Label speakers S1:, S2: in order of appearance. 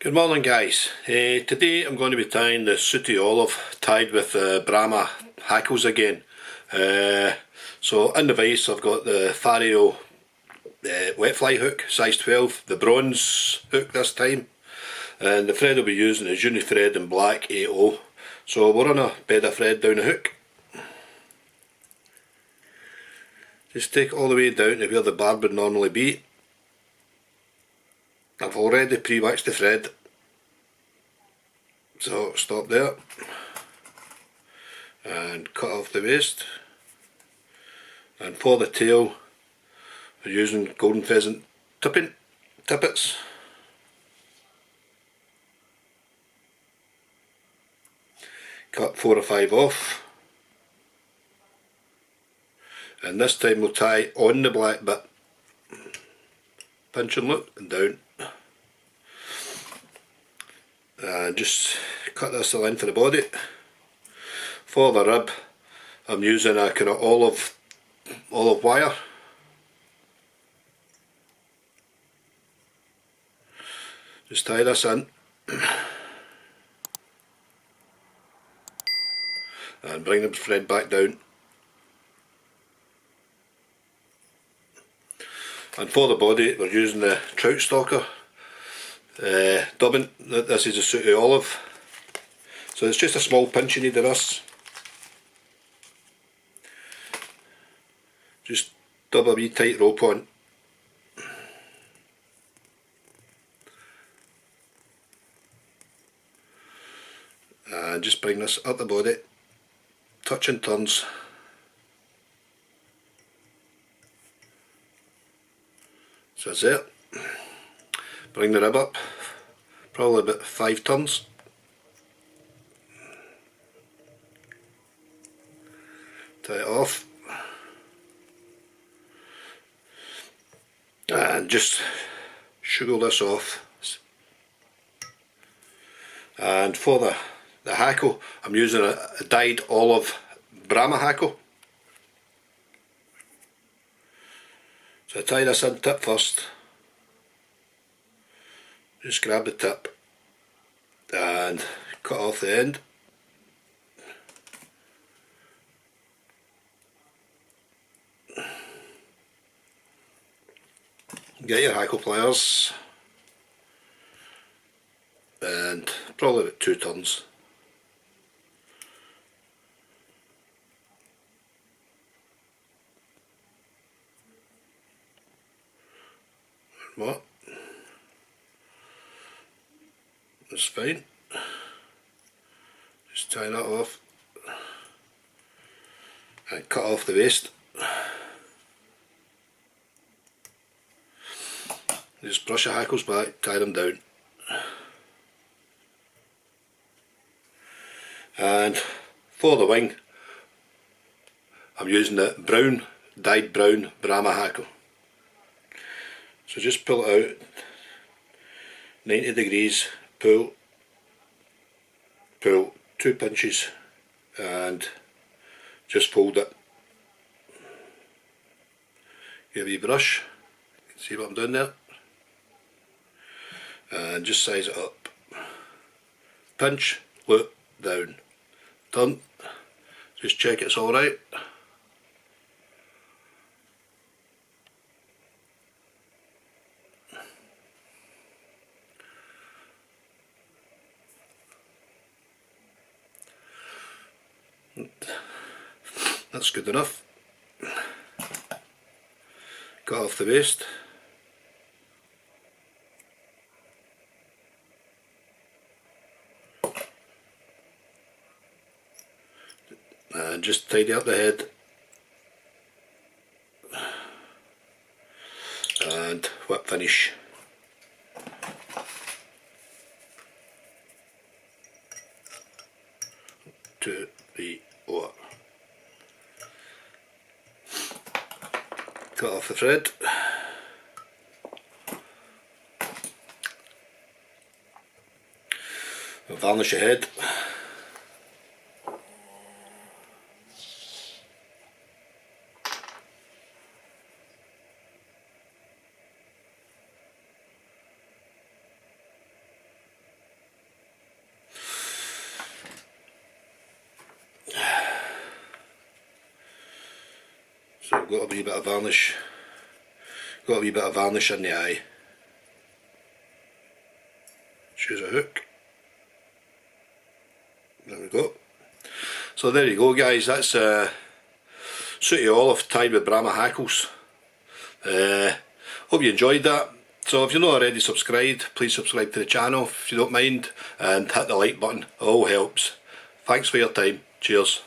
S1: Good morning guys. Today I'm going to be tying the Sooty Olive tied with the Bramha Hackles again. So in the vise I've got the Fario Wetfly hook, size 12, the bronze hook this time, and the thread I'll be using is uni thread in black 80. So we're on a bed of thread down the hook. Just take it all the way down to where the barb would normally be. I've already pre-waxed the thread, so stop there and cut off the waist. And for the tail we're using golden pheasant tippets. Cut 4 or 5 off, and this time we'll tie on the black bit, pinch and loop and down, and just cut this the length of the body. For the rib I'm using a kind of olive wire. Just tie this in and bring the thread back down. And for the body we're using the trout stalker dubbing. This is a Sooty Olive, so it's just a small pinch you need of this. Just dub a wee tight rope on, and just bring this up the body, touching turns. So that's it. Bring the rib up, probably about 5 turns. Tie it off. And just sugar this off. And for the hackle I'm using a dyed olive Bramha hackle. So I tie this in tip first. Just grab the tip and cut off the end. Get your hackle pliers and probably about 2 turns. What? That's fine. Just tie that off and cut off the waist. Just brush the hackles back, tie them down. And for the wing I'm using the dyed brown Bramha hackle. So just pull it out 90 degrees, pull 2 pinches and just fold it. Give a wee brush, see what I'm doing there, and just size it up. Pinch, loop, down, done. Just check it's alright. That's good enough. Cut off the waist. And just tidy up the head and whip finish. Two, three, four. Cut off the thread. Varnish your head. So I've got a wee bit of varnish. Got a wee bit of varnish in the eye. Choose a hook. There we go. So there you go, guys. That's Sooty Olive tied with Bramha hackles. Hope you enjoyed that. So if you're not already subscribed, please subscribe to the channel if you don't mind, and hit the like button. It all helps. Thanks for your time. Cheers.